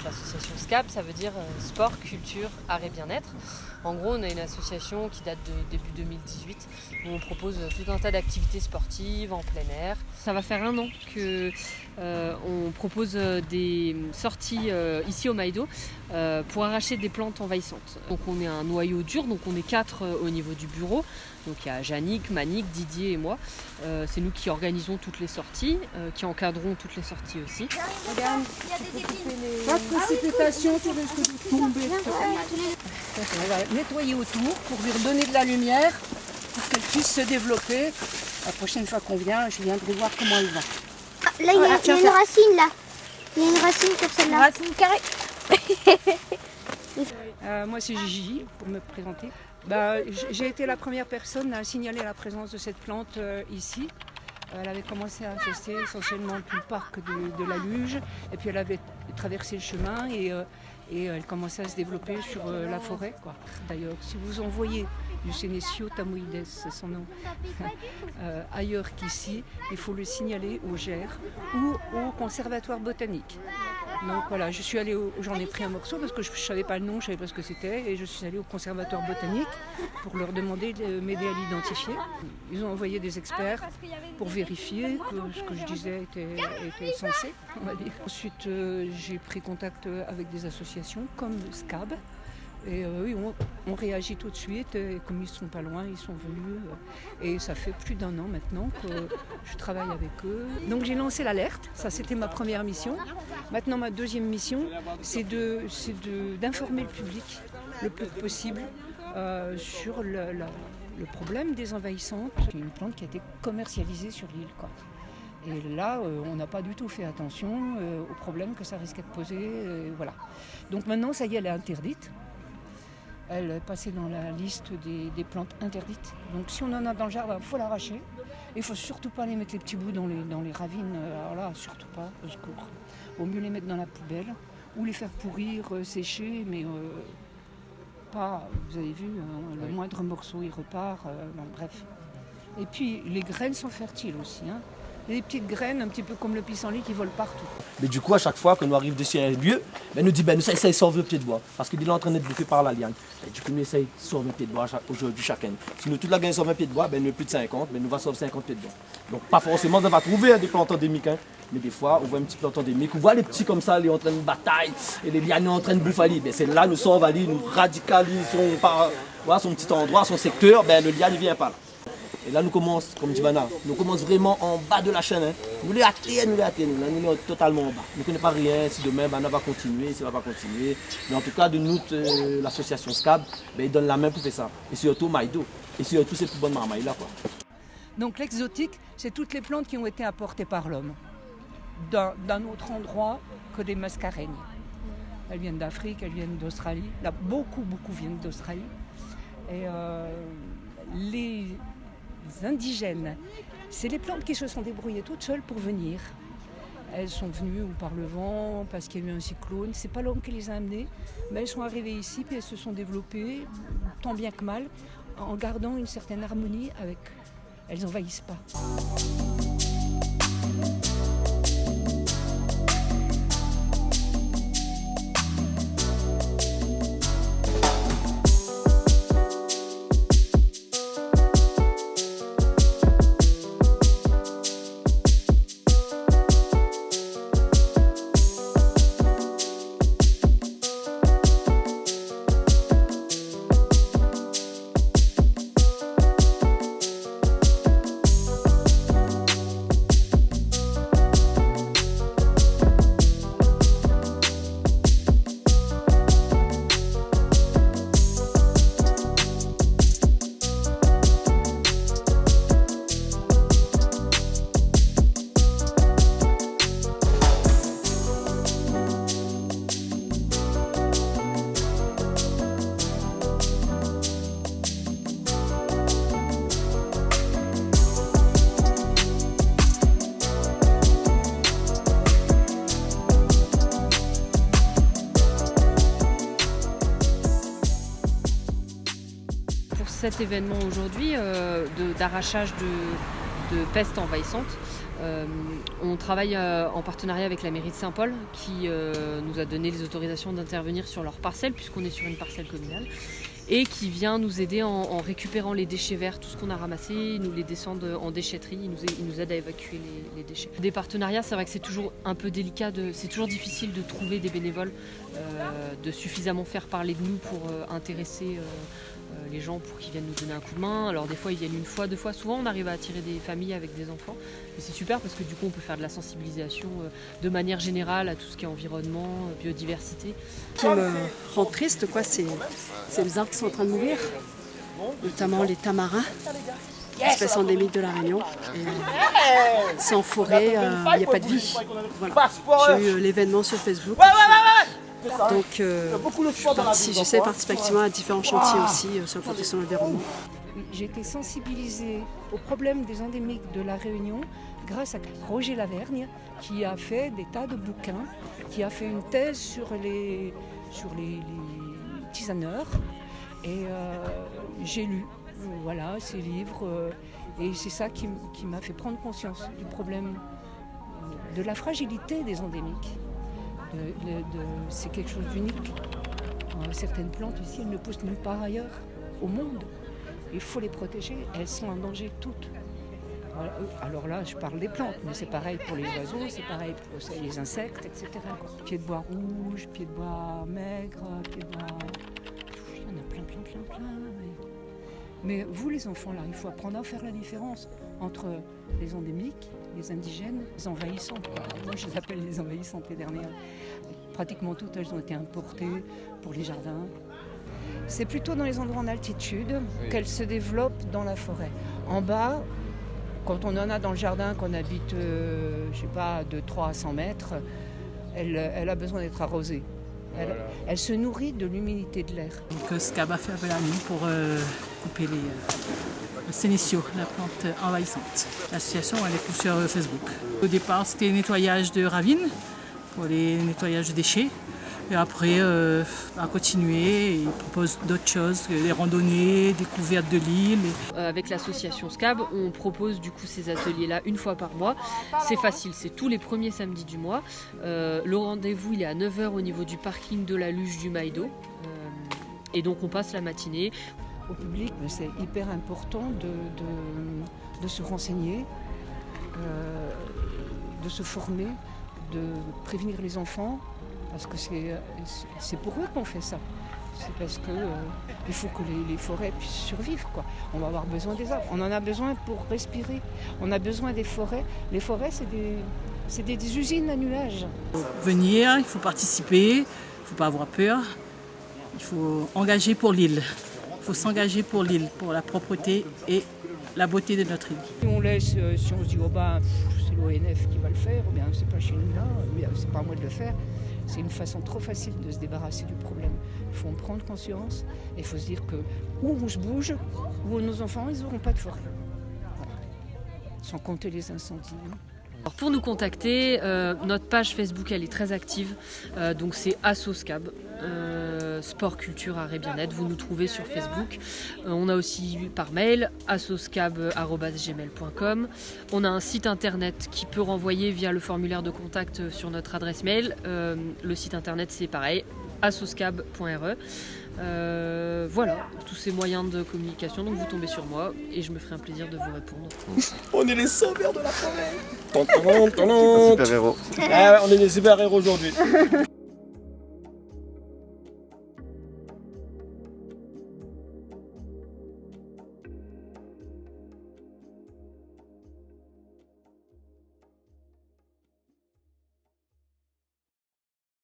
l'association SCAB, ça veut dire sport, culture, art et bien-être. En gros, on a une association qui date de début 2018 où on propose tout un tas d'activités sportives en plein air. Ça va faire 1 an qu'on propose des sorties ici au Maïdo pour arracher des plantes envahissantes. Donc on est un noyau dur, donc on est 4 au niveau du bureau. Donc il y a Yannick, Manick, Didier et moi. C'est nous qui organisons toutes les sorties, qui encadrons toutes les sorties aussi. Regarde, pas de précipitation, tu risques de tomber. On va nettoyer autour pour lui redonner de la lumière pour qu'elle puisse se développer. La prochaine fois qu'on vient, je viendrai voir comment elle va. Ah, là, il y a une racine là. Il y a une racine sur celle-là. Une racine carrée. Moi c'est Gigi pour me présenter. J'ai été la première personne à signaler la présence de cette plante ici. Elle avait commencé à infester essentiellement tout le parc de la Luge et puis elle avait traversé le chemin et elle commençait à se développer sur la forêt, quoi. D'ailleurs, si vous en voyez du Senecio tamoides, c'est son nom, ailleurs qu'ici, il faut le signaler au GER ou au conservatoire botanique. Donc voilà, j'en ai pris un morceau parce que je ne savais pas le nom, je ne savais pas ce que c'était, et je suis allée au conservatoire botanique pour leur demander de m'aider à l'identifier. Ils ont envoyé des experts pour vérifier que ce que je disais était censé, on va dire. Ensuite, j'ai pris contact avec des associations comme SCAB. Et oui, on réagit tout de suite, et comme ils ne sont pas loin, ils sont venus. Et ça fait plus d'1 an maintenant que je travaille avec eux. Donc j'ai lancé l'alerte, ça c'était ma première mission. Maintenant ma deuxième mission, c'est d'informer le public le plus possible sur le problème des envahissantes. C'est une plante qui a été commercialisée sur l'île, quoi. Et là, on n'a pas du tout fait attention aux problèmes que ça risquait de poser. Voilà. Donc maintenant, ça y est, elle est interdite. Elle est passée dans la liste des plantes interdites. Donc si on en a dans le jardin, il faut l'arracher. Il ne faut surtout pas les mettre les petits bouts dans les ravines. Alors là, surtout pas, au secours. Il vaut mieux les mettre dans la poubelle ou les faire pourrir, sécher, mais pas, vous avez vu, le moindre morceau, il repart. Bref. Et puis, les graines sont fertiles aussi. Des petites graines, un petit peu comme le pissenlit qui volent partout. Mais du coup, à chaque fois que nous arrivons dessus un lieu, nous dit nous essayons de sauver le pied de bois. Parce qu'il est en train d'être bouffé par la liane. Et du coup, nous essayons de sauver le pied de bois aujourd'hui chacun. Si nous toute la gagne sauve un pied de bois, nous plus de 50, nous va sauver 50 pieds de bois. Donc pas forcément, on va trouver des plantes endémiques. Mais des fois, on voit une petite plante endémique, on voit les petits comme ça, ils sont en train de bataille, et les lianes sont en train de bouffer. C'est là nous sommes allés, nous radicalisons par son petit endroit, son secteur, le liane ne vient pas là. Et là, nous commençons, comme dit Bana, nous commençons vraiment en bas de la chaîne. Nous les atteignons, là, nous sommes totalement en bas. Nous ne connaissons pas rien, si demain Bana va continuer, si elle va pas continuer. Mais en tout cas, de nous, l'association SCAB, il donne la main pour faire ça. Et surtout Maïdo. Et surtout ces plus bonnes marmailles là, quoi. Donc l'exotique, c'est toutes les plantes qui ont été apportées par l'homme d'un autre endroit que des mascareignes. Elles viennent d'Afrique, elles viennent d'Australie. Là, beaucoup viennent d'Australie. Et les indigènes, c'est les plantes qui se sont débrouillées toutes seules pour venir. Elles sont venues ou par le vent, parce qu'il y a eu un cyclone. C'est pas l'homme qui les a amenées, mais elles sont arrivées ici puis elles se sont développées, tant bien que mal, en gardant une certaine harmonie avec. Elles n'envahissent pas. Cet événement aujourd'hui d'arrachage de peste envahissante, On travaille en partenariat avec la mairie de Saint-Paul qui nous a donné les autorisations d'intervenir sur leur parcelle puisqu'on est sur une parcelle communale et qui vient nous aider en récupérant les déchets verts, tout ce qu'on a ramassé, ils nous les descendent en déchetterie, ils nous aident à évacuer les déchets. Des partenariats, c'est vrai que c'est toujours un peu délicat, c'est toujours difficile de trouver des bénévoles, de suffisamment faire parler de nous pour intéresser les gens pour qu'ils viennent nous donner un coup de main. Alors des fois ils viennent une fois, deux fois, souvent on arrive à attirer des familles avec des enfants. Et c'est super parce que du coup on peut faire de la sensibilisation de manière générale à tout ce qui est environnement, biodiversité. Ce qui me rend triste, c'est les arbres qui sont en train de mourir, notamment les tamarins, espèce endémique de la Réunion. Et, sans forêt, il n'y a pas de vie. Voilà. J'ai eu l'événement sur Facebook. Donc j'essaie de participer activement à différents chantiers aussi sur la protection de l'environnement. J'ai été sensibilisée au problème des endémiques de la Réunion grâce à Roger Lavergne qui a fait des tas de bouquins, qui a fait une thèse sur les tisaneurs et j'ai lu ces livres et c'est ça qui m'a fait prendre conscience du problème de la fragilité des endémiques. C'est quelque chose d'unique. Certaines plantes ici, elles ne poussent nulle part ailleurs au monde. Il faut les protéger, elles sont en danger toutes. Alors là, je parle des plantes, mais c'est pareil pour les oiseaux, c'est pareil pour les insectes, etc. Pieds de bois rouges, pieds de bois maigres, pieds de bois... Il y en a plein. Mais vous, les enfants, là, il faut apprendre à faire la différence entre les endémiques, les indigènes, les envahissantes. Moi, je les appelle les envahissantes, les dernières. Pratiquement toutes, elles ont été importées pour les jardins. C'est plutôt dans les endroits en altitude qu'elles se développent dans la forêt. En bas, quand on en a dans le jardin, qu'on habite, de 3 à 100 mètres, elle a besoin d'être arrosée. Elle se nourrit de l'humidité de l'air. Donc SCAB a fait appel à nous pour couper le sénécio, la plante envahissante. L'association elle est sur Facebook. Au départ c'était nettoyage de ravines pour les nettoyages de déchets. Et après, à continuer, ils proposent d'autres choses, des randonnées, découvertes de l'île. Avec l'association SCAB, on propose du coup ces ateliers-là une fois par mois. C'est facile, c'est tous les premiers samedis du mois. Le rendez-vous il est à 9h au niveau du parking de la Luge du Maïdo. Et donc on passe la matinée. Au public, c'est hyper important de se renseigner, de se former, de prévenir les enfants. Parce que c'est pour eux qu'on fait ça. C'est parce qu'il faut que les forêts puissent survivre, quoi. On va avoir besoin des arbres. On en a besoin pour respirer. On a besoin des forêts. Les forêts, c'est des usines à nuages. Il faut venir, il faut participer, il ne faut pas avoir peur. Il faut engager pour l'île. Il faut s'engager pour l'île, pour la propreté et la beauté de notre île. Si on laisse, si on se dit c'est l'ONF qui va le faire, ou bien c'est pas chez nous là, c'est pas à moi de le faire. C'est une façon trop facile de se débarrasser du problème. Il faut en prendre conscience et il faut se dire que où on se bouge, où nos enfants ils n'auront pas de forêt. Voilà. Sans compter les incendies. Alors pour nous contacter, notre page Facebook elle est très active, donc c'est ASSO-SCAB, Sport, Culture, Art et Bien-être, vous nous trouvez sur Facebook. On a aussi par mail assoscab@gmail.com. On a un site internet qui peut renvoyer via le formulaire de contact sur notre adresse mail. Le site internet c'est pareil, assoscab.re. Voilà, tous ces moyens de communication, donc vous tombez sur moi et je me ferai un plaisir de vous répondre. On est les sauveurs de la forêt. Super héros. On est des super héros aujourd'hui.